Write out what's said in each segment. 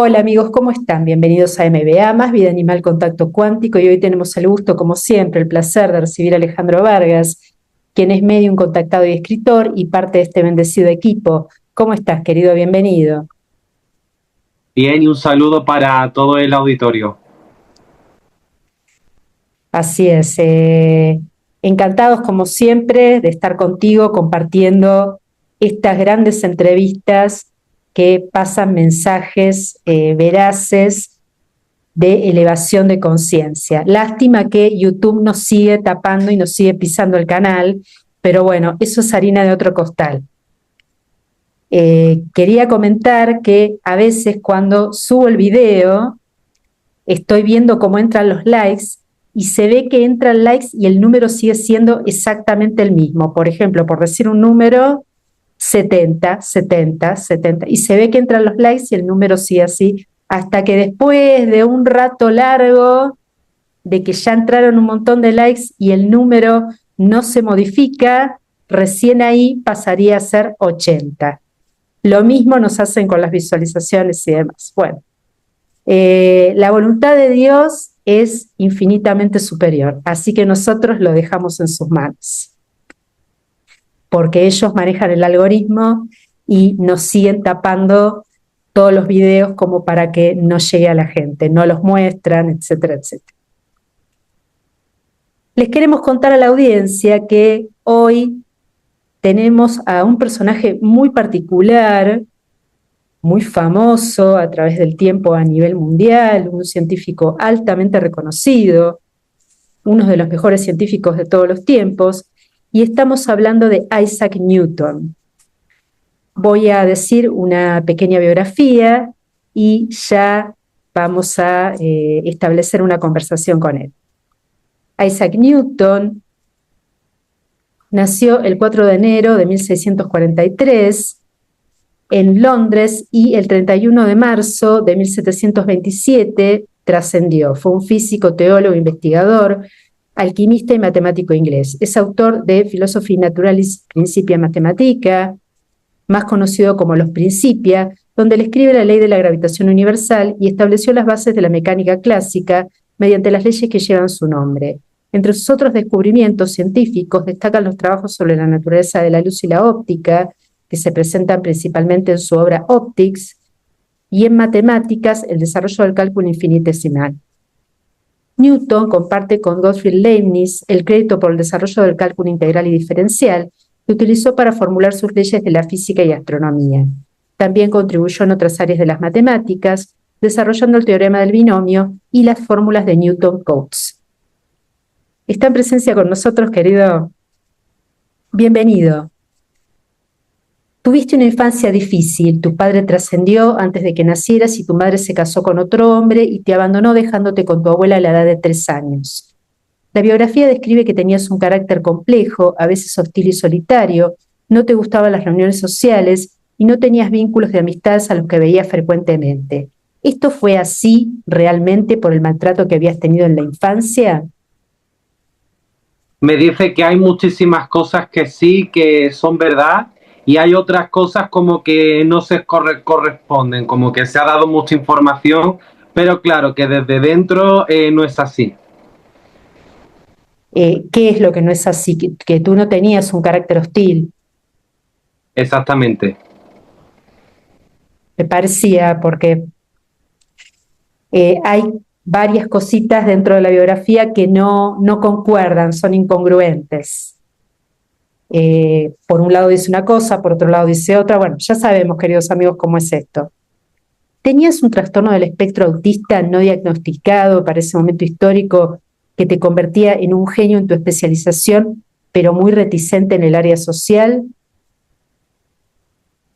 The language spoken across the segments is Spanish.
Hola amigos, ¿cómo están? Bienvenidos a MBA, más Vida Animal Contacto Cuántico, y hoy tenemos el gusto, como siempre, el placer de recibir a Alejandro Vargas, quien es medium contactado y escritor y parte de este bendecido equipo. ¿Cómo estás, querido? Bienvenido. Bien, y un saludo para todo el auditorio. Así es, encantados como siempre de estar contigo compartiendo estas grandes entrevistas que pasan mensajes veraces de elevación de conciencia. Lástima que YouTube nos sigue tapando y nos sigue pisando el canal, pero bueno, eso es harina de otro costal. Quería comentar que a veces cuando subo el video, estoy viendo cómo entran los likes y se ve que entran likes y el número sigue siendo exactamente el mismo. Por ejemplo, por decir un número, 70, 70, 70, y se ve que entran los likes y el número sigue así, hasta que después de un rato largo de que ya entraron un montón de likes y el número no se modifica, recién ahí pasaría a ser 80. Lo mismo nos hacen con las visualizaciones y demás. Bueno, la voluntad de Dios es infinitamente superior, así que nosotros lo dejamos en sus manos, porque ellos manejan el algoritmo y nos siguen tapando todos los videos como para que no llegue a la gente, no los muestran, etcétera, etcétera. Les queremos contar a la audiencia que hoy tenemos a un personaje muy particular, muy famoso a través del tiempo a nivel mundial, un científico altamente reconocido, uno de los mejores científicos de todos los tiempos, y estamos hablando de Isaac Newton. Voy a decir una pequeña biografía y ya vamos a establecer una conversación con él. Isaac Newton nació el 4 de enero de 1643 en Londres y el 31 de marzo de 1727 trascendió. Fue un físico, teólogo, investigador, alquimista y matemático inglés. Es autor de Philosophiae Naturalis Principia Mathematica, más conocido como Los Principia, donde él escribe la ley de la gravitación universal y estableció las bases de la mecánica clásica mediante las leyes que llevan su nombre. Entre sus otros descubrimientos científicos destacan los trabajos sobre la naturaleza de la luz y la óptica, que se presentan principalmente en su obra Optics, y en matemáticas el desarrollo del cálculo infinitesimal. Newton comparte con Gottfried Leibniz el crédito por el desarrollo del cálculo integral y diferencial, que utilizó para formular sus leyes de la física y astronomía. También contribuyó en otras áreas de las matemáticas, desarrollando el teorema del binomio y las fórmulas de Newton-Cotes. Está en presencia con nosotros, querido. Bienvenido. Tuviste una infancia difícil, tu padre trascendió antes de que nacieras y tu madre se casó con otro hombre y te abandonó dejándote con tu abuela a la edad de 3 años. La biografía describe que tenías un carácter complejo, a veces hostil y solitario, no te gustaban las reuniones sociales y no tenías vínculos de amistades a los que veías frecuentemente. ¿Esto fue así realmente por el maltrato que habías tenido en la infancia? Me dice que hay muchísimas cosas que sí, que son verdad, y hay otras cosas como que no se corresponden, como que se ha dado mucha información, pero claro, que desde dentro no es así. ¿Qué es lo que no es así? Que tú no tenías un carácter hostil. Exactamente. Me parecía, porque hay varias cositas dentro de la biografía que no concuerdan, son incongruentes. Por un lado dice una cosa, por otro lado dice otra. Bueno, ya sabemos, queridos amigos, cómo es esto. ¿Tenías un trastorno del espectro autista no diagnosticado para ese momento histórico que te convertía en un genio en tu especialización, pero muy reticente en el área social?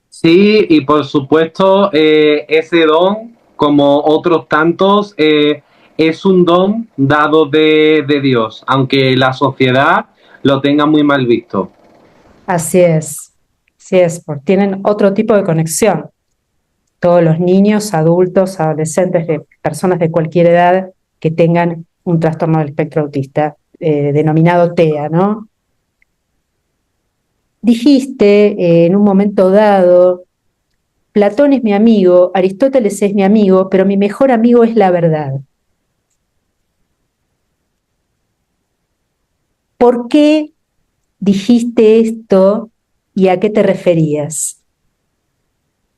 Sí, y por supuesto, ese don, como otros tantos, es un don dado de Dios, aunque la sociedad lo tenga muy mal visto. Así es, porque tienen otro tipo de conexión. Todos los niños, adultos, adolescentes, personas de cualquier edad que tengan un trastorno del espectro autista, denominado TEA, ¿no? Dijiste en un momento dado Platón es mi amigo, Aristóteles es mi amigo, pero mi mejor amigo es la verdad. ¿Por qué dijiste esto y a qué te referías?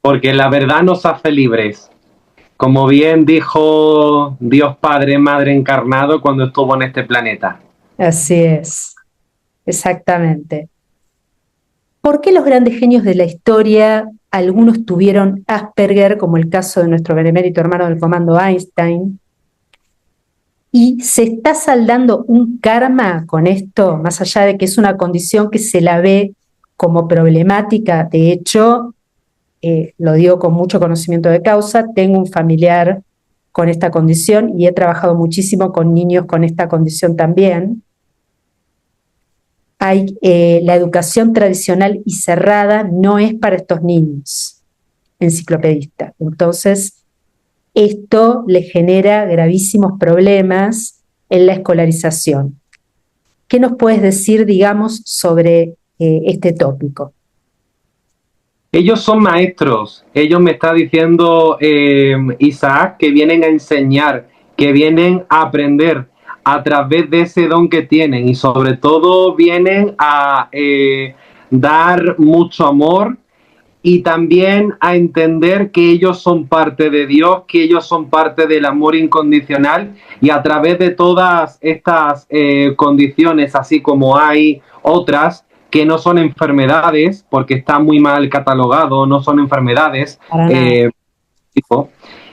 Porque la verdad nos hace libres. Como bien dijo Dios Padre, Madre encarnado cuando estuvo en este planeta. Así es, exactamente. ¿Por qué los grandes genios de la historia, algunos tuvieron Asperger, como el caso de nuestro benemérito hermano del comando Einstein? ¿Y se está saldando un karma con esto, más allá de que es una condición que se la ve como problemática? De hecho, lo digo con mucho conocimiento de causa, tengo un familiar con esta condición y he trabajado muchísimo con niños con esta condición también. La educación tradicional y cerrada no es para estos niños, enciclopedista. Entonces, esto le genera gravísimos problemas en la escolarización. ¿Qué nos puedes decir, digamos, sobre este tópico? Ellos son maestros, ellos me está diciendo Isaac que vienen a enseñar, que vienen a aprender a través de ese don que tienen y sobre todo vienen a dar mucho amor y también a entender que ellos son parte de Dios, que ellos son parte del amor incondicional y a través de todas estas condiciones, así como hay otras que no son enfermedades, porque está muy mal catalogado, no son enfermedades,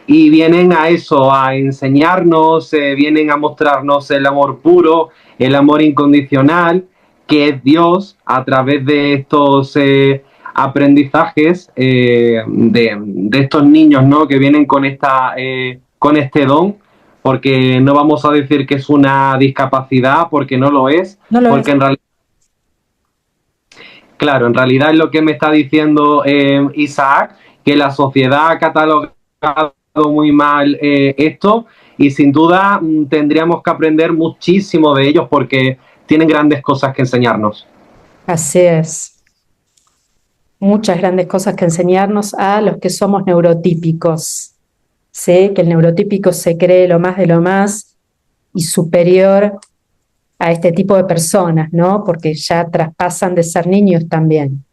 y vienen a eso, a enseñarnos, vienen a mostrarnos el amor puro, el amor incondicional, que es Dios a través de estos aprendizajes de estos niños, ¿no? Que vienen con este don, porque no vamos a decir que es una discapacidad, porque no lo es, No lo porque es. en realidad, claro, en realidad es lo que me está diciendo Isaac, que la sociedad ha catalogado muy mal esto y sin duda tendríamos que aprender muchísimo de ellos porque tienen grandes cosas que enseñarnos. Así es. Muchas grandes cosas que enseñarnos a los que somos neurotípicos. ¿Sí? Que el neurotípico se cree lo más de lo más y superior a este tipo de personas, ¿no? Porque ya traspasan de ser niños también.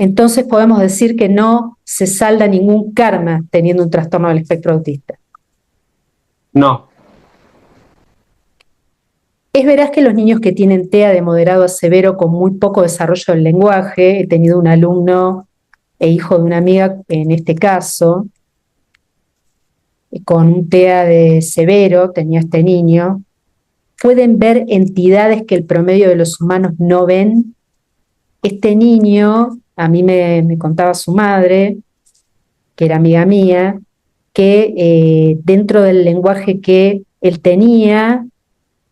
Entonces podemos decir que no se salda ningún karma teniendo un trastorno del espectro autista. No. Es veraz que los niños que tienen TEA de moderado a severo con muy poco desarrollo del lenguaje, he tenido un alumno e hijo de una amiga en este caso, con un TEA de severo, tenía este niño, pueden ver entidades que el promedio de los humanos no ven. Este niño, a mí me contaba su madre, que era amiga mía, que dentro del lenguaje que él tenía,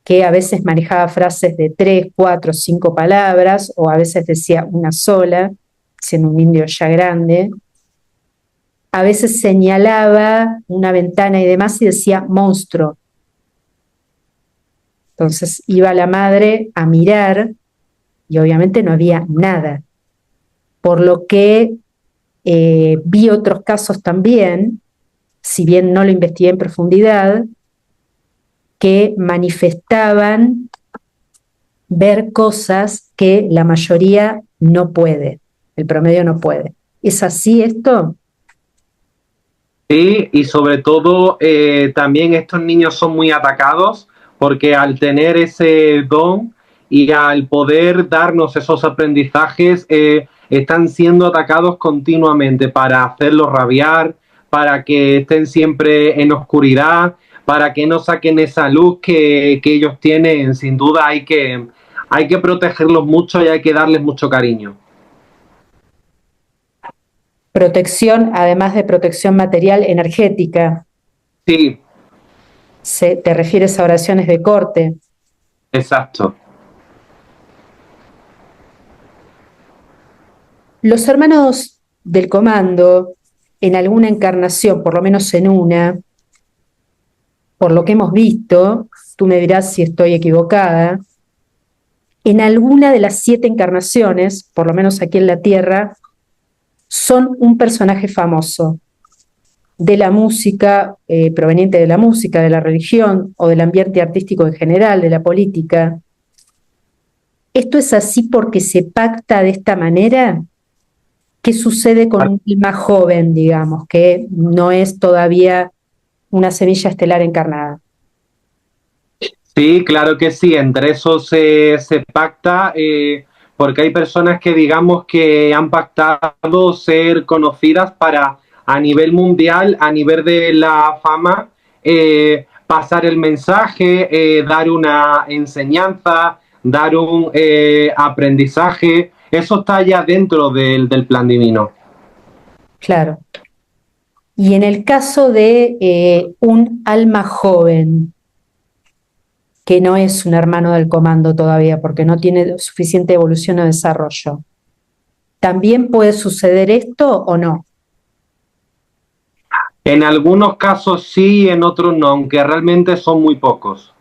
que a veces manejaba frases de 3, 4, 5 palabras, o a veces decía una sola, siendo un indio ya grande, a veces señalaba una ventana y demás y decía monstruo. Entonces iba la madre a mirar y obviamente no había nada. Por lo que vi otros casos también, si bien no lo investigué en profundidad, que manifestaban ver cosas que la mayoría no puede, el promedio no puede. ¿Es así esto? Sí, y sobre todo también estos niños son muy atacados porque al tener ese don y al poder darnos esos aprendizajes, están siendo atacados continuamente para hacerlos rabiar, para que estén siempre en oscuridad, para que no saquen esa luz que ellos tienen. Sin duda hay que protegerlos mucho y hay que darles mucho cariño. Protección, además de protección material, energética. Sí, ¿Te refieres a oraciones de corte? exacto. Los hermanos del comando, en alguna encarnación, por lo menos en una, por lo que hemos visto, tú me dirás si estoy equivocada, en alguna de las 7 encarnaciones, por lo menos aquí en la Tierra, son un personaje famoso de la música, proveniente de la música, de la religión o del ambiente artístico en general, de la política. ¿Esto es así porque se pacta de esta manera? ¿Qué sucede con un alma joven, digamos, que no es todavía una semilla estelar encarnada? Sí, claro que sí, entre eso se pacta, porque hay personas que digamos que han pactado ser conocidas para a nivel mundial, a nivel de la fama, pasar el mensaje, dar una enseñanza, dar un aprendizaje. Eso está ya dentro del plan divino. Claro. Y en el caso de un alma joven, que no es un hermano del comando todavía porque no tiene suficiente evolución o desarrollo, ¿también puede suceder esto o no? En algunos casos sí, en otros no, aunque realmente son muy pocos.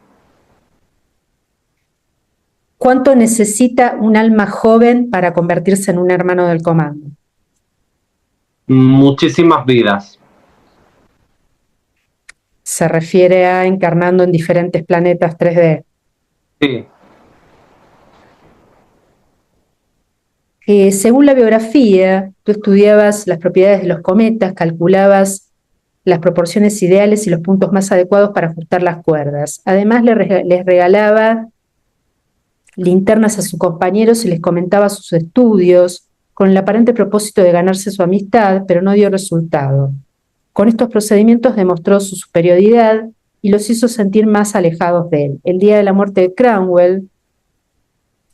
¿Cuánto necesita un alma joven para convertirse en un hermano del comando? Muchísimas vidas. Se refiere a encarnando en diferentes planetas 3D. Sí. Según la biografía, tú estudiabas las propiedades de los cometas, calculabas las proporciones ideales y los puntos más adecuados para ajustar las cuerdas. Además, les regalaba linternas a sus compañeros y les comentaba sus estudios, con el aparente propósito de ganarse su amistad, pero no dio resultado. Con estos procedimientos demostró su superioridad y los hizo sentir más alejados de él. El día de la muerte de Cromwell,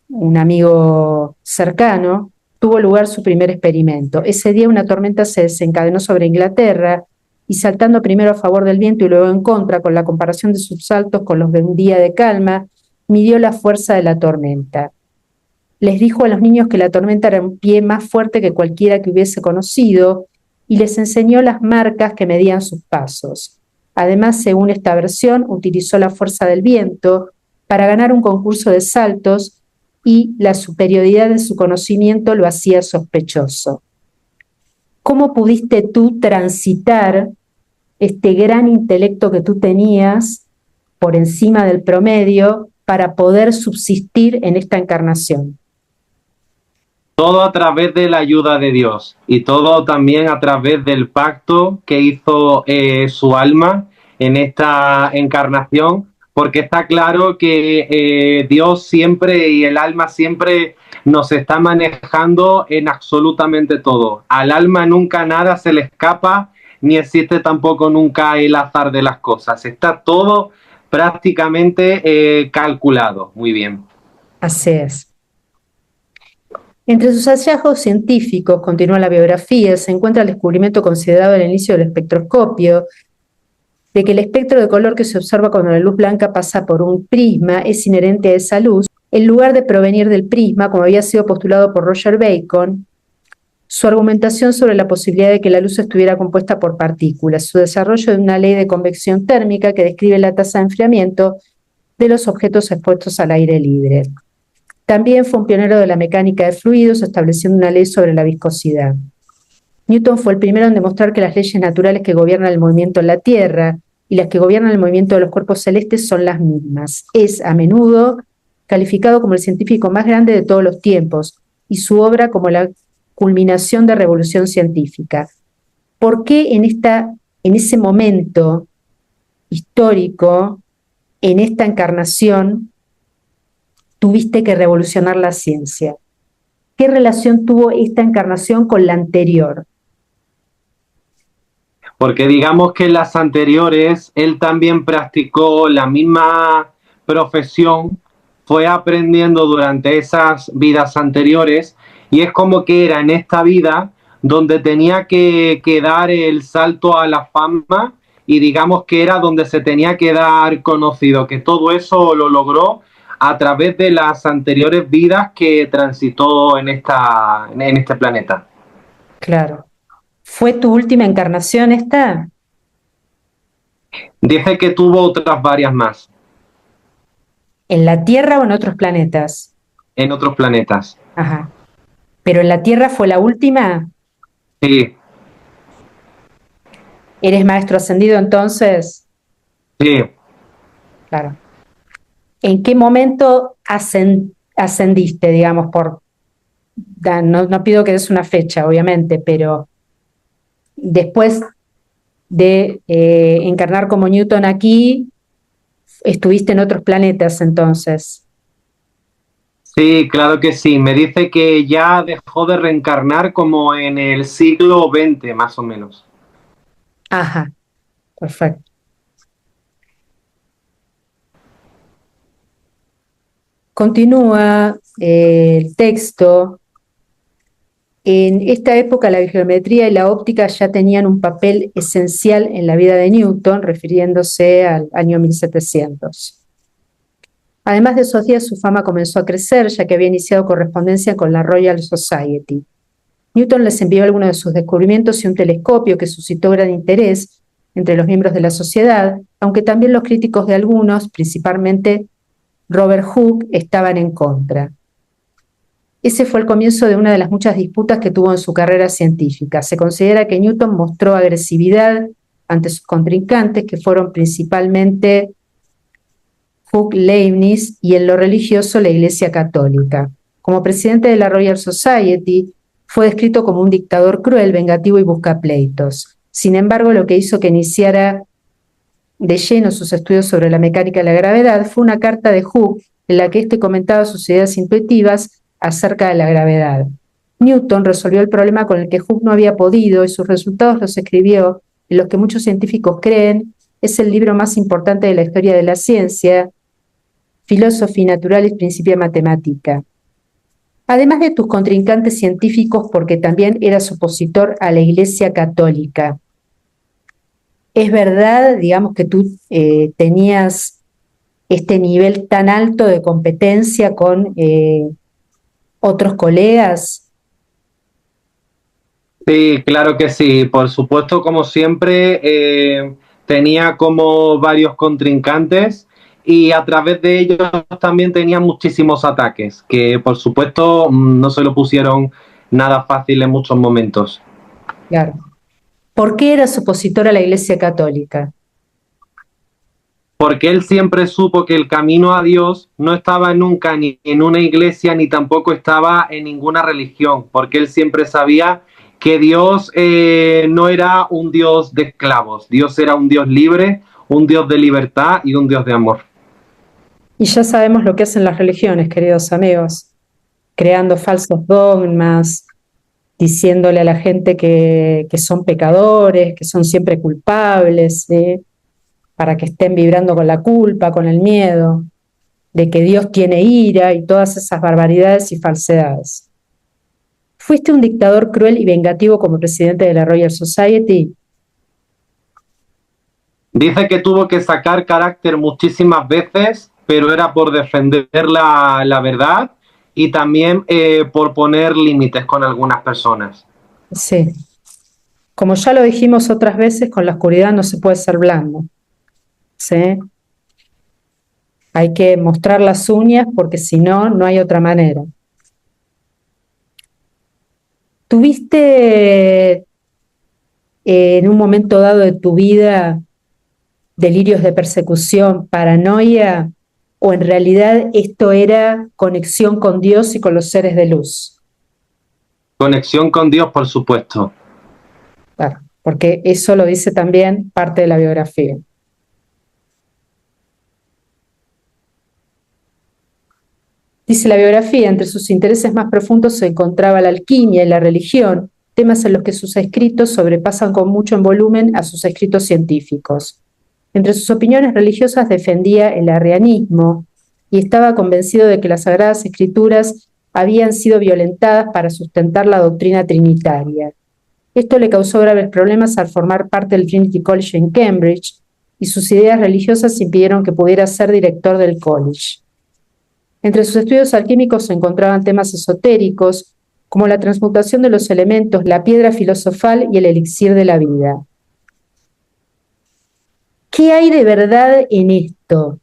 un amigo cercano, tuvo lugar su primer experimento. Ese día una tormenta se desencadenó sobre Inglaterra y saltando primero a favor del viento y luego en contra, con la comparación de sus saltos con los de un día de calma, midió la fuerza de la tormenta. Les dijo a los niños que la tormenta era un pie más fuerte que cualquiera que hubiese conocido y les enseñó las marcas que medían sus pasos. Además, según esta versión, utilizó la fuerza del viento para ganar un concurso de saltos y la superioridad de su conocimiento lo hacía sospechoso. ¿Cómo pudiste tú transitar este gran intelecto que tú tenías por encima del promedio para poder subsistir en esta encarnación? Todo a través de la ayuda de Dios y todo también a través del pacto que hizo su alma en esta encarnación, porque está claro que Dios siempre y el alma siempre nos está manejando en absolutamente todo. Al alma nunca nada se le escapa, ni existe tampoco nunca el azar de las cosas. Está todo prácticamente calculado. Muy bien. Así es. Entre sus hallazgos científicos, continúa la biografía, se encuentra el descubrimiento considerado al inicio del espectroscopio, de que el espectro de color que se observa cuando la luz blanca pasa por un prisma es inherente a esa luz, en lugar de provenir del prisma, como había sido postulado por Roger Bacon, su argumentación sobre la posibilidad de que la luz estuviera compuesta por partículas, su desarrollo de una ley de convección térmica que describe la tasa de enfriamiento de los objetos expuestos al aire libre. También fue un pionero de la mecánica de fluidos, estableciendo una ley sobre la viscosidad. Newton fue el primero en demostrar que las leyes naturales que gobiernan el movimiento en la Tierra y las que gobiernan el movimiento de los cuerpos celestes son las mismas. Es, a menudo, calificado como el científico más grande de todos los tiempos y su obra como la culminación de revolución científica. ¿Por qué en ese momento histórico, en esta encarnación, tuviste que revolucionar la ciencia? ¿Qué relación tuvo esta encarnación con la anterior? Porque digamos que en las anteriores él también practicó la misma profesión, fue aprendiendo durante esas vidas anteriores y es como que era en esta vida donde tenía que dar el salto a la fama y digamos que era donde se tenía que dar conocido, que todo eso lo logró a través de las anteriores vidas que transitó en este planeta. Claro. ¿Fue tu última encarnación esta? Dice que tuvo otras varias más. ¿En la Tierra o en otros planetas? en otros planetas. Ajá. Pero en la Tierra fue la última. Sí, ¿Eres maestro ascendido entonces? sí. Claro. ¿En qué momento ascendiste, digamos, no pido que des una fecha, obviamente, pero después de encarnar como Newton aquí, estuviste en otros planetas entonces? Sí, claro que sí. Me dice que ya dejó de reencarnar como en el siglo XX, más o menos. Ajá, perfecto. Continúa el texto. En esta época la geometría y la óptica ya tenían un papel esencial en la vida de Newton, refiriéndose al año 1700. Además de esos días, su fama comenzó a crecer, ya que había iniciado correspondencia con la Royal Society. Newton les envió algunos de sus descubrimientos y un telescopio que suscitó gran interés entre los miembros de la sociedad, aunque también los críticos de algunos, principalmente Robert Hooke, estaban en contra. Ese fue el comienzo de una de las muchas disputas que tuvo en su carrera científica. Se considera que Newton mostró agresividad ante sus contrincantes, que fueron principalmente Hooke, Leibniz y en lo religioso la Iglesia Católica. Como presidente de la Royal Society, fue descrito como un dictador cruel, vengativo y buscapleitos. Sin embargo, lo que hizo que iniciara de lleno sus estudios sobre la mecánica de la gravedad fue una carta de Hooke en la que éste comentaba sus ideas intuitivas acerca de la gravedad. Newton resolvió el problema con el que Hooke no había podido y sus resultados los escribió en los que muchos científicos creen es el libro más importante de la historia de la ciencia, Philosophy Naturalis Principia Mathematica. Además de tus contrincantes científicos, porque también eras opositor a la Iglesia Católica. ¿Es verdad, digamos, que tú tenías este nivel tan alto de competencia con otros colegas? Sí, claro que sí. Por supuesto, como siempre, tenía como varios contrincantes y a través de ellos también tenía muchísimos ataques, que por supuesto no se lo pusieron nada fácil en muchos momentos. Claro. ¿Por qué eras opositor a la Iglesia Católica? Porque él siempre supo que el camino a Dios no estaba nunca ni en una iglesia ni tampoco estaba en ninguna religión, porque él siempre sabía que Dios no era un Dios de esclavos, Dios era un Dios libre, un Dios de libertad y un Dios de amor. Y ya sabemos lo que hacen las religiones, queridos amigos, creando falsos dogmas, diciéndole a la gente que son pecadores, que son siempre culpables, ¿sí? Para que estén vibrando con la culpa, con el miedo, de que Dios tiene ira y todas esas barbaridades y falsedades. ¿Fuiste un dictador cruel y vengativo como presidente de la Royal Society? Dice que tuvo que sacar carácter muchísimas veces, pero era por defender la verdad y también por poner límites con algunas personas. Sí. Como ya lo dijimos otras veces, con la oscuridad no se puede ser blando. ¿Sí? Hay que mostrar las uñas porque si no, no hay otra manera. ¿Tuviste en un momento dado de tu vida delirios de persecución, paranoia, o en realidad esto era conexión con Dios y con los seres de luz? Conexión con Dios, por supuesto. Claro, porque eso lo dice también parte de la biografía. Dice la biografía, entre sus intereses más profundos se encontraba la alquimia y la religión, temas en los que sus escritos sobrepasan con mucho en volumen a sus escritos científicos. Entre sus opiniones religiosas defendía el arrianismo y estaba convencido de que las Sagradas Escrituras habían sido violentadas para sustentar la doctrina trinitaria. Esto le causó graves problemas al formar parte del Trinity College en Cambridge y sus ideas religiosas impidieron que pudiera ser director del college. Entre sus estudios alquímicos se encontraban temas esotéricos como la transmutación de los elementos, la piedra filosofal y el elixir de la vida. ¿Qué hay de verdad en esto?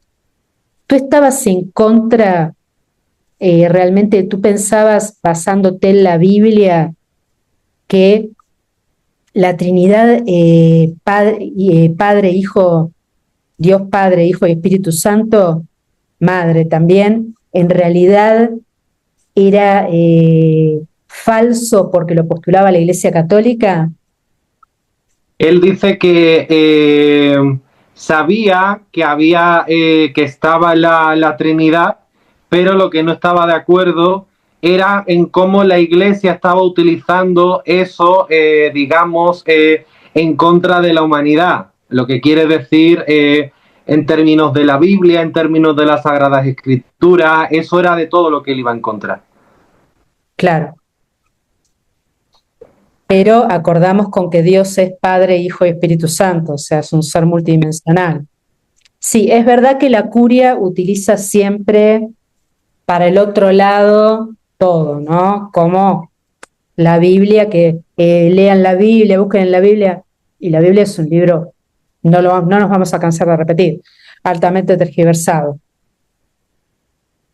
¿Tú estabas en contra realmente tú pensabas, basándote en la Biblia, que la Trinidad, Padre, Hijo, Dios Padre, Hijo y Espíritu Santo, Madre también, en realidad era falso porque lo postulaba la Iglesia Católica? Él dice que sabía que había que estaba la Trinidad, pero lo que no estaba de acuerdo era en cómo la Iglesia estaba utilizando eso, digamos, en contra de la humanidad. Lo que quiere decir, en términos de la Biblia, en términos de las Sagradas Escrituras, eso era de todo lo que él iba en contra. Claro, pero acordamos con que Dios es Padre, Hijo y Espíritu Santo, o sea, es un ser multidimensional. Sí, es verdad que la curia utiliza siempre para el otro lado todo, ¿no? Como la Biblia, que lean la Biblia, busquen en la Biblia, y la Biblia es un libro, no nos vamos a cansar de repetir, altamente tergiversado.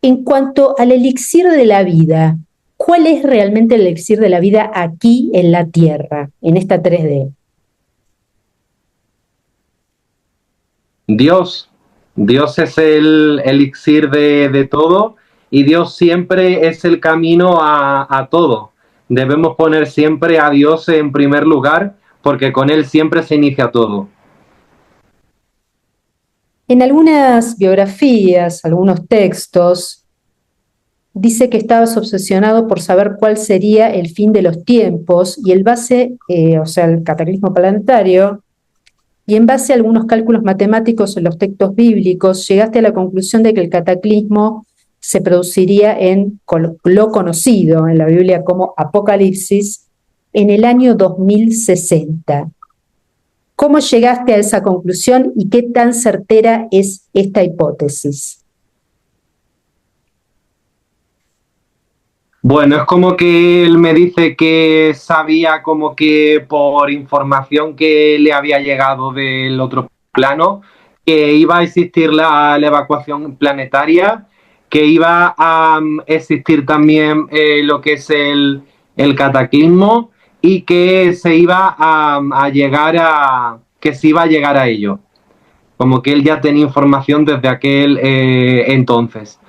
En cuanto al elixir de la vida, ¿cuál es realmente el elixir de la vida aquí en la Tierra, en esta 3D? Dios, Dios es el elixir de todo y Dios siempre es el camino a todo. Debemos poner siempre a Dios en primer lugar porque con Él siempre se inicia todo. En algunas biografías, algunos textos, dice que estabas obsesionado por saber cuál sería el fin de los tiempos y el base, o sea, el cataclismo planetario, y en base a algunos cálculos matemáticos en los textos bíblicos, llegaste a la conclusión de que el cataclismo se produciría en lo conocido en la Biblia como Apocalipsis en el año 2060. ¿Cómo llegaste a esa conclusión y qué tan certera es esta hipótesis? Bueno, es como que él me dice que sabía como que por información que le había llegado del otro plano, que iba a existir la evacuación planetaria, que iba a existir también lo que es el cataclismo y que se iba a llegar que se iba a llegar a ello. Como que él ya tenía información desde aquel entonces.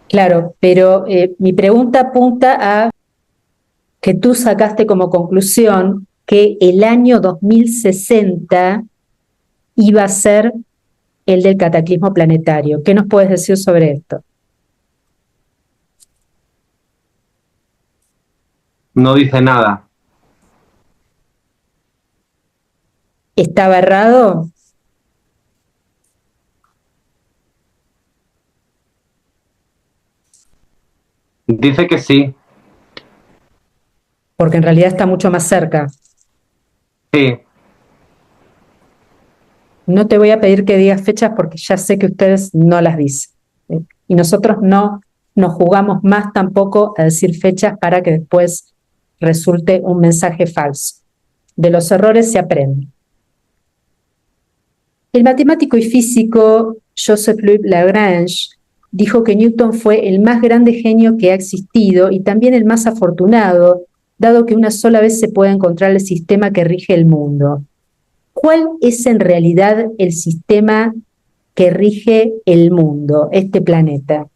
Claro, pero mi pregunta apunta a que tú sacaste como conclusión que el año 2060 iba a ser el del cataclismo planetario. ¿Qué nos puedes decir sobre esto? No dice nada. ¿Estaba errado? Dice que sí. Porque en realidad está mucho más cerca. Sí. No te voy a pedir que digas fechas porque ya sé que ustedes no las dicen. Y nosotros no nos jugamos más tampoco a decir fechas para que después resulte un mensaje falso. De los errores se aprende. El matemático y físico Joseph-Louis Lagrange dijo que Newton fue el más grande genio que ha existido y también el más afortunado, dado que una sola vez se puede encontrar el sistema que rige el mundo. ¿Cuál es en realidad el sistema que rige el mundo, este planeta?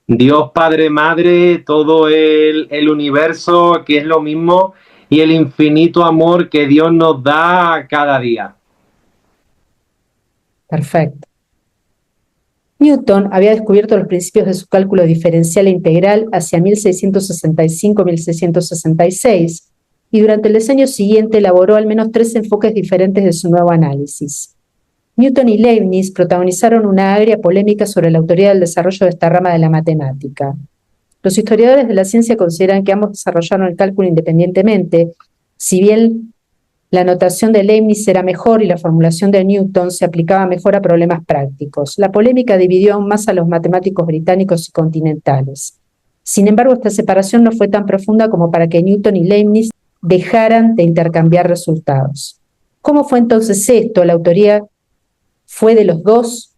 Dios, Padre, Madre, todo el universo, que es lo mismo, y el infinito amor que Dios nos da cada día. Perfecto. Newton había descubierto los principios de su cálculo diferencial e integral hacia 1665-1666 y durante el decenio siguiente elaboró al menos 3 enfoques diferentes de su nuevo análisis. Newton y Leibniz protagonizaron una agria polémica sobre la autoría del desarrollo de esta rama de la matemática. Los historiadores de la ciencia consideran que ambos desarrollaron el cálculo independientemente, si bien la notación de Leibniz era mejor y la formulación de Newton se aplicaba mejor a problemas prácticos. La polémica dividió aún más a los matemáticos británicos y continentales. Sin embargo, esta separación no fue tan profunda como para que Newton y Leibniz dejaran de intercambiar resultados. ¿Cómo fue entonces esto? ¿La autoría fue de los dos?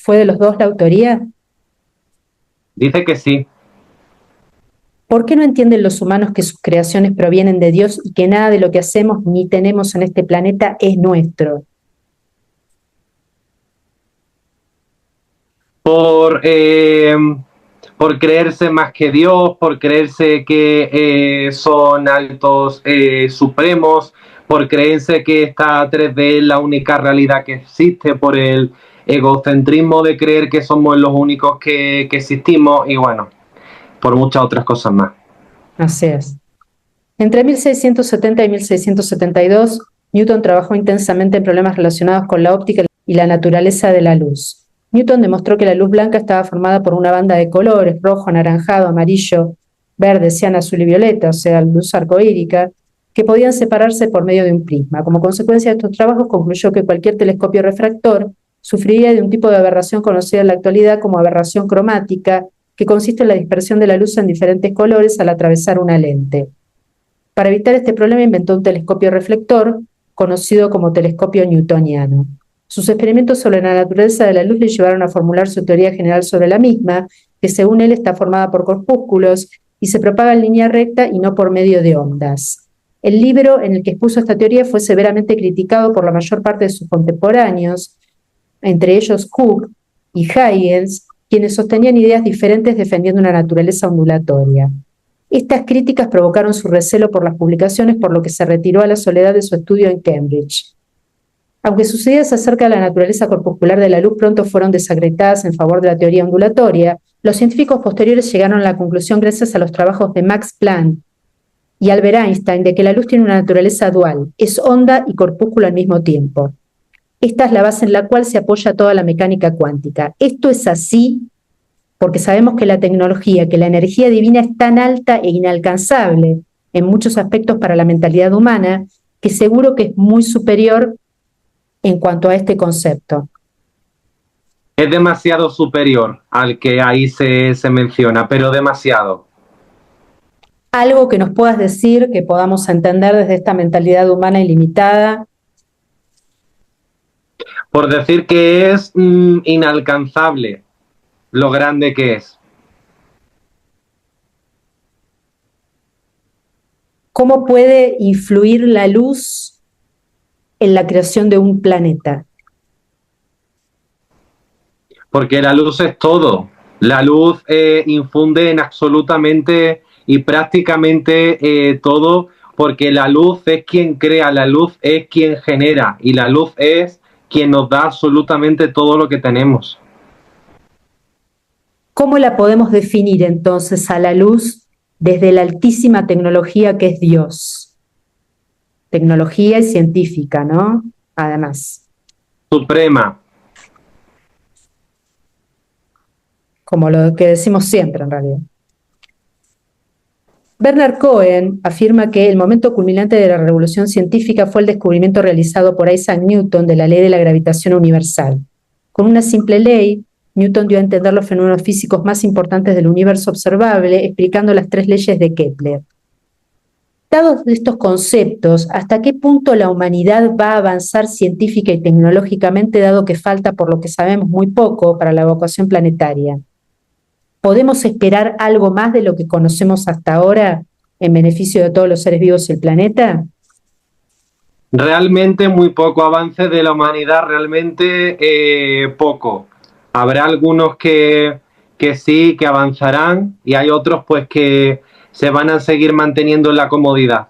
¿Fue de los dos la autoría? Dice que sí. ¿Por qué no entienden los humanos que sus creaciones provienen de Dios y que nada de lo que hacemos ni tenemos en este planeta es nuestro? Por, por creerse más que Dios, por creerse que son altos supremos, por creerse que esta 3D es la única realidad que existe, por el egocentrismo de creer que somos los únicos que existimos y bueno, por muchas otras cosas más. Así es. Entre 1670 y 1672, Newton trabajó intensamente en problemas relacionados con la óptica y la naturaleza de la luz. Newton demostró que la luz blanca estaba formada por una banda de colores, rojo, anaranjado, amarillo, verde, cian, azul y violeta, o sea, luz arcoírica, que podían separarse por medio de un prisma. Como consecuencia de estos trabajos, concluyó que cualquier telescopio refractor sufriría de un tipo de aberración conocida en la actualidad como aberración cromática, que consiste en la dispersión de la luz en diferentes colores al atravesar una lente. Para evitar este problema inventó un telescopio reflector, conocido como telescopio newtoniano. Sus experimentos sobre la naturaleza de la luz le llevaron a formular su teoría general sobre la misma, que según él está formada por corpúsculos y se propaga en línea recta y no por medio de ondas. El libro en el que expuso esta teoría fue severamente criticado por la mayor parte de sus contemporáneos, entre ellos Hooke y Huygens, quienes sostenían ideas diferentes defendiendo una naturaleza ondulatoria. Estas críticas provocaron su recelo por las publicaciones, por lo que se retiró a la soledad de su estudio en Cambridge. Aunque sus ideas acerca de la naturaleza corpuscular de la luz pronto fueron desacreditadas en favor de la teoría ondulatoria, los científicos posteriores llegaron a la conclusión, gracias a los trabajos de Max Planck y Albert Einstein, de que la luz tiene una naturaleza dual, es onda y corpúsculo al mismo tiempo. Esta es la base en la cual se apoya toda la mecánica cuántica. Esto es así porque sabemos que la tecnología, que la energía divina es tan alta e inalcanzable en muchos aspectos para la mentalidad humana, que seguro que es muy superior en cuanto a este concepto. Es demasiado superior al que ahí se menciona, pero demasiado. Algo que nos puedas decir, que podamos entender desde esta mentalidad humana ilimitada. Por decir que es inalcanzable lo grande que es. ¿Cómo puede influir la luz en la creación de un planeta? Porque la luz es todo. La luz infunde en absolutamente y prácticamente todo, porque la luz es quien crea, la luz es quien genera y la luz es quien nos da absolutamente todo lo que tenemos. ¿Cómo la podemos definir entonces a la luz desde la altísima tecnología que es Dios? Tecnología y científica, ¿no? Además, Suprema. como lo que decimos siempre en realidad. Bernard Cohen afirma que el momento culminante de la revolución científica fue el descubrimiento realizado por Isaac Newton de la ley de la gravitación universal. Con una simple ley, Newton dio a entender los fenómenos físicos más importantes del universo observable, explicando las 3 leyes de Kepler. Dados estos conceptos, ¿hasta qué punto la humanidad va a avanzar científica y tecnológicamente, dado que falta, por lo que sabemos, muy poco para la evacuación planetaria? ¿Podemos esperar algo más de lo que conocemos hasta ahora en beneficio de todos los seres vivos y el planeta? Realmente muy poco avance de la humanidad, realmente poco. Habrá algunos que sí, que avanzarán y hay otros pues que se van a seguir manteniendo en la comodidad.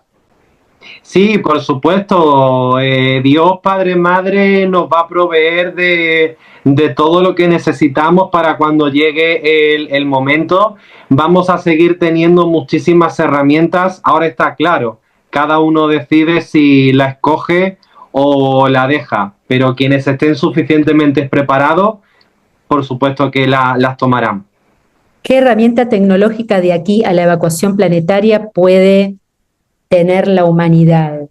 Sí, por supuesto, Dios Padre Madre nos va a proveer de todo lo que necesitamos para cuando llegue el momento. Vamos a seguir teniendo muchísimas herramientas. Ahora está claro, cada uno decide si la escoge o la deja, pero quienes estén suficientemente preparados, por supuesto que las tomarán. ¿Qué herramienta tecnológica de aquí a la evacuación planetaria puede tener la humanidad?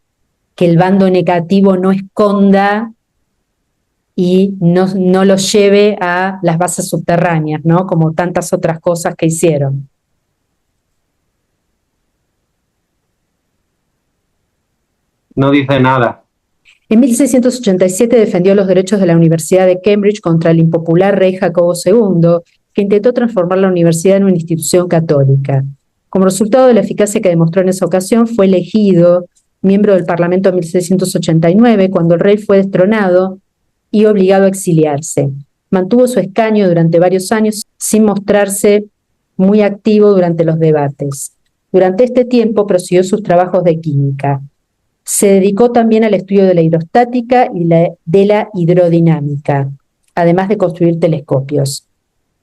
Que el bando negativo no esconda y no lo lleve a las bases subterráneas, ¿no? Como tantas otras cosas que hicieron. No dice nada. En 1687 defendió los derechos de la Universidad de Cambridge contra el impopular rey Jacobo II, que intentó transformar la universidad en una institución católica. Como resultado de la eficacia que demostró en esa ocasión, fue elegido miembro del Parlamento en 1689, cuando el rey fue destronado y obligado a exiliarse. Mantuvo su escaño durante varios años sin mostrarse muy activo durante los debates. Durante este tiempo prosiguió sus trabajos de química. Se dedicó también al estudio de la hidrostática y de la hidrodinámica, además de construir telescopios.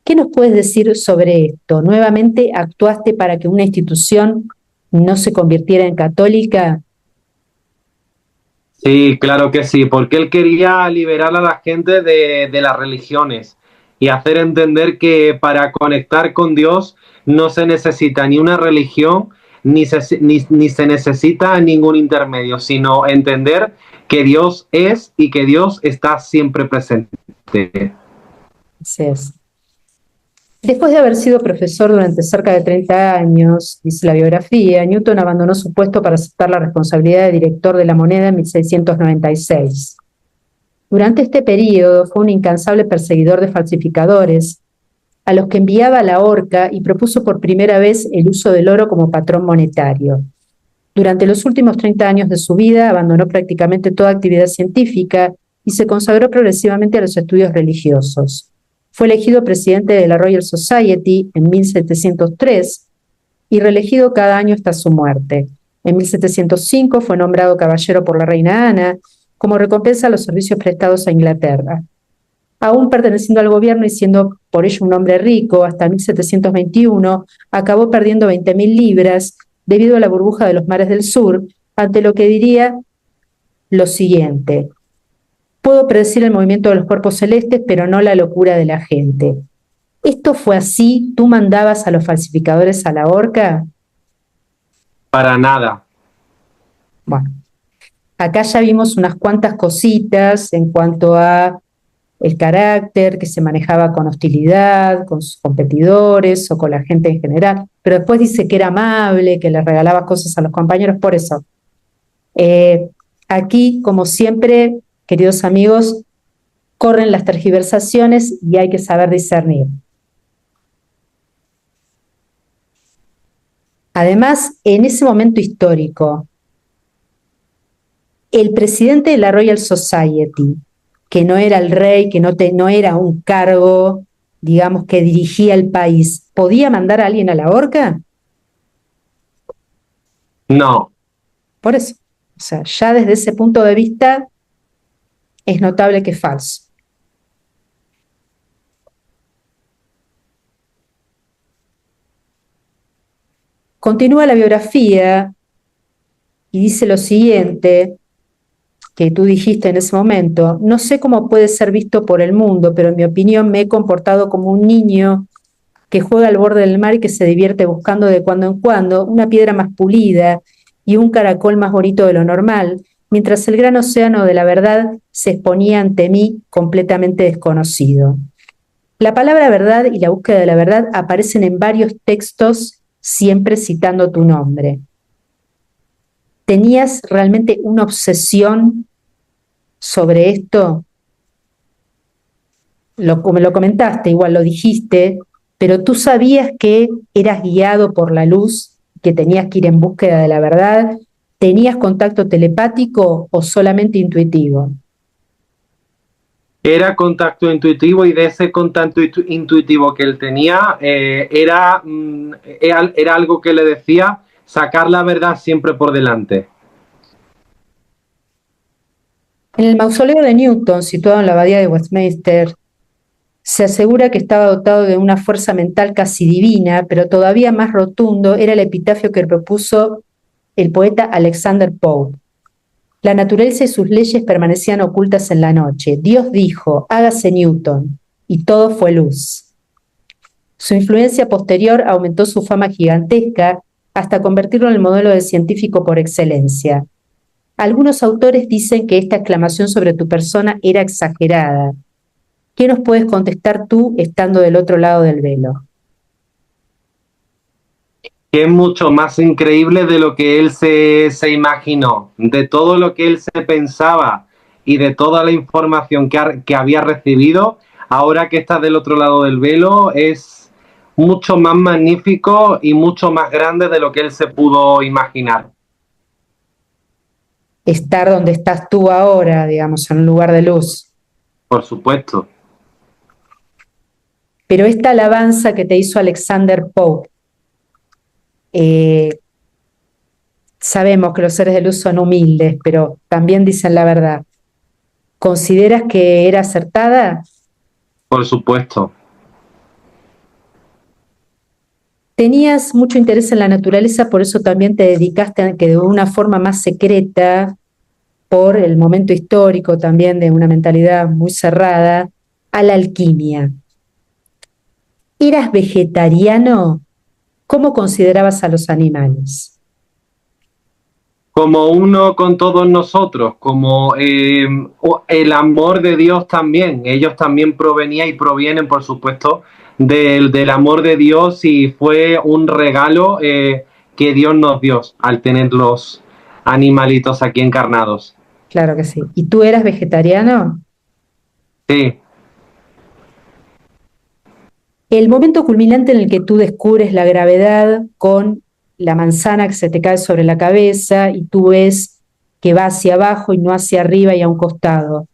¿Qué nos puedes decir sobre esto? ¿Nuevamente actuaste para que una institución no se convirtiera en católica? Sí, claro que sí, porque él quería liberar a la gente de las religiones y hacer entender que para conectar con Dios no se necesita ni una religión ni se necesita ningún intermedio, sino entender que Dios es y que Dios está siempre presente. Así es. Después de haber sido profesor durante cerca de 30 años, dice la biografía, Newton abandonó su puesto para aceptar la responsabilidad de director de la moneda en 1696. Durante este periodo fue un incansable perseguidor de falsificadores, a los que enviaba a la horca y propuso por primera vez el uso del oro como patrón monetario. Durante los últimos 30 años de su vida abandonó prácticamente toda actividad científica y se consagró progresivamente a los estudios religiosos. Fue elegido presidente de la Royal Society en 1703 y reelegido cada año hasta su muerte. En 1705 fue nombrado caballero por la reina Ana como recompensa a los servicios prestados a Inglaterra. Aún perteneciendo al gobierno y siendo por ello un hombre rico, hasta 1721 acabó perdiendo 20.000 libras debido a la burbuja de los mares del sur, ante lo que diría lo siguiente: puedo predecir el movimiento de los cuerpos celestes, pero no la locura de la gente. ¿Esto fue así? ¿Tú mandabas a los falsificadores a la horca? Para nada. Bueno, acá ya vimos unas cuantas cositas en cuanto a el carácter, que se manejaba con hostilidad, con sus competidores o con la gente en general, pero después dice que era amable, que le regalaba cosas a los compañeros, por eso. Aquí, como siempre, queridos amigos, corren las tergiversaciones y hay que saber discernir. Además, en ese momento histórico, el presidente de la Royal Society, que no era el rey, que no era un cargo, digamos, que dirigía el país, ¿podía mandar a alguien a la horca? No. Por eso, o sea, ya desde ese punto de vista es notable que es falso. Continúa la biografía y dice lo siguiente, que tú dijiste en ese momento: no sé cómo puede ser visto por el mundo, pero en mi opinión me he comportado como un niño que juega al borde del mar y que se divierte buscando de cuando en cuando una piedra más pulida y un caracol más bonito de lo normal, mientras el gran océano de la verdad se exponía ante mí completamente desconocido. La palabra verdad y la búsqueda de la verdad aparecen en varios textos, siempre citando tu nombre. ¿Tenías realmente una obsesión sobre esto? Me lo comentaste, igual lo dijiste, pero tú sabías que eras guiado por la luz, que tenías que ir en búsqueda de la verdad. ¿Tenías contacto telepático o solamente intuitivo? Era contacto intuitivo y de ese contacto intuitivo que él tenía era algo que le decía sacar la verdad siempre por delante. En el mausoleo de Newton, situado en la abadía de Westminster, se asegura que estaba dotado de una fuerza mental casi divina, pero todavía más rotundo era el epitafio que propuso el poeta Alexander Pope. La naturaleza y sus leyes permanecían ocultas en la noche. Dios dijo: hágase Newton, y todo fue luz. Su influencia posterior aumentó su fama gigantesca hasta convertirlo en el modelo de científico por excelencia. Algunos autores dicen que esta exclamación sobre tu persona era exagerada. ¿Qué nos puedes contestar tú estando del otro lado del velo? que es mucho más increíble de lo que él se imaginó, de todo lo que él se pensaba y de toda la información que había recibido. Ahora que está del otro lado del velo, es mucho más magnífico y mucho más grande de lo que él se pudo imaginar. Estar donde estás tú ahora, digamos, en un lugar de luz. Por supuesto. Pero esta alabanza que te hizo Alexander Pope, sabemos que los seres de luz son humildes, pero también dicen la verdad. ¿Consideras que era acertada? Por supuesto. Tenías mucho interés en la naturaleza, por eso también te dedicaste a que de una forma más secreta, por el momento histórico también de una mentalidad muy cerrada, a la alquimia. ¿Eras vegetariano? ¿Cómo considerabas a los animales? Como uno con todos nosotros, como el amor de Dios también. Ellos también provenían y provienen, por supuesto, del amor de Dios y fue un regalo que Dios nos dio al tener los animalitos aquí encarnados. Claro que sí. ¿Y tú eras vegetariano? Sí, El momento culminante en el que tú descubres la gravedad con la manzana que se te cae sobre la cabeza y tú ves que va hacia abajo y no hacia arriba y a un costado.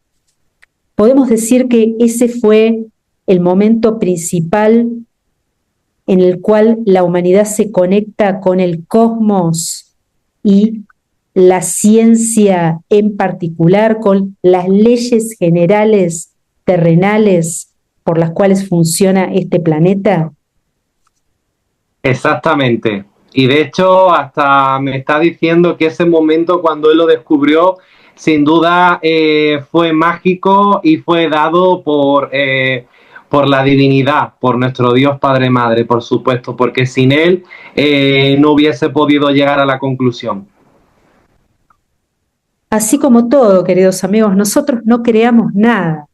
Podemos decir que ese fue el momento principal en el cual la humanidad se conecta con el cosmos y la ciencia en particular, con las leyes generales terrenales por las cuales funciona este planeta. exactamente. Y de hecho, hasta me está diciendo que ese momento cuando él lo descubrió, sin duda fue mágico y fue dado por la divinidad, por nuestro Dios Padre Madre, por supuesto, porque sin él no hubiese podido llegar a la conclusión. Así como todo, queridos amigos, nosotros no creamos nada.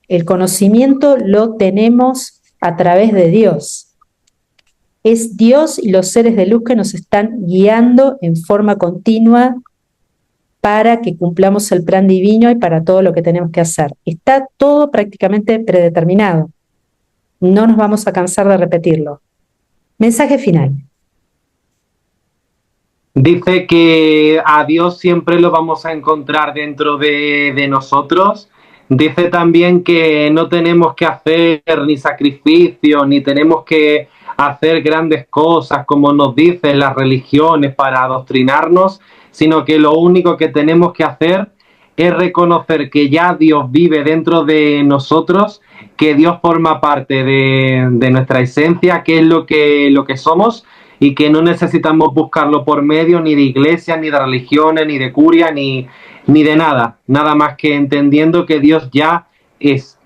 El conocimiento lo tenemos a través de Dios. Es Dios y los seres de luz que nos están guiando en forma continua para que cumplamos el plan divino y para todo lo que tenemos que hacer. Está todo prácticamente predeterminado. No nos vamos a cansar de repetirlo. Mensaje final. Dice que a Dios siempre lo vamos a encontrar dentro de nosotros. Dice también que no tenemos que hacer ni sacrificios, ni tenemos que hacer grandes cosas como nos dicen las religiones para adoctrinarnos, sino que lo único que tenemos que hacer es reconocer que ya Dios vive dentro de nosotros, que Dios forma parte de nuestra esencia, que es lo que somos, y que no necesitamos buscarlo por medio ni de iglesias, ni de religiones, ni de curia, ni de nada. Nada más que entendiendo que Dios ya es.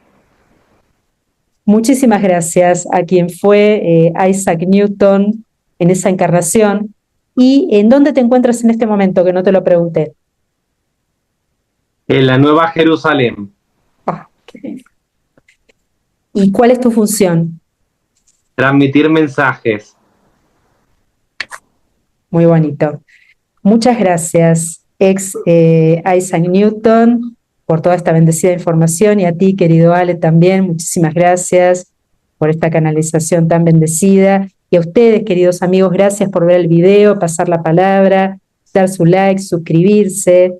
Muchísimas gracias a quien fue Isaac Newton en esa encarnación. ¿Y en dónde te encuentras en este momento? Que no te lo pregunté. En la Nueva Jerusalén. Ah, qué bien. ¿Y cuál es tu función? Transmitir mensajes. Muy bonito. Muchas gracias, Isaac Newton, por toda esta bendecida información y a ti, querido Ale, también. Muchísimas gracias por esta canalización tan bendecida. Y a ustedes, queridos amigos, gracias por ver el video, pasar la palabra, dar su like, suscribirse.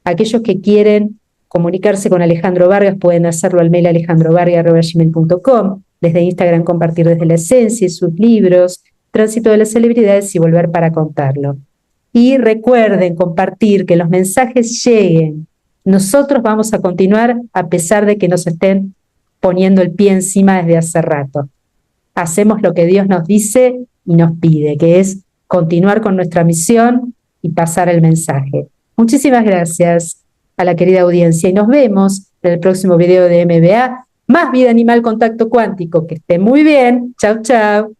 Aquellos que quieren comunicarse con Alejandro Vargas pueden hacerlo al mail alejandrovargas@gmail.com, desde Instagram compartir desde la esencia y sus libros, Tránsito de las Celebridades y Volver para Contarlo. Y recuerden compartir, que los mensajes lleguen. Nosotros vamos a continuar a pesar de que nos estén poniendo el pie encima desde hace rato. Hacemos lo que Dios nos dice y nos pide, que es continuar con nuestra misión y pasar el mensaje. Muchísimas gracias a la querida audiencia y nos vemos en el próximo video de MBA, Más Vida Animal Contacto Cuántico. Que estén muy bien. Chau, chau.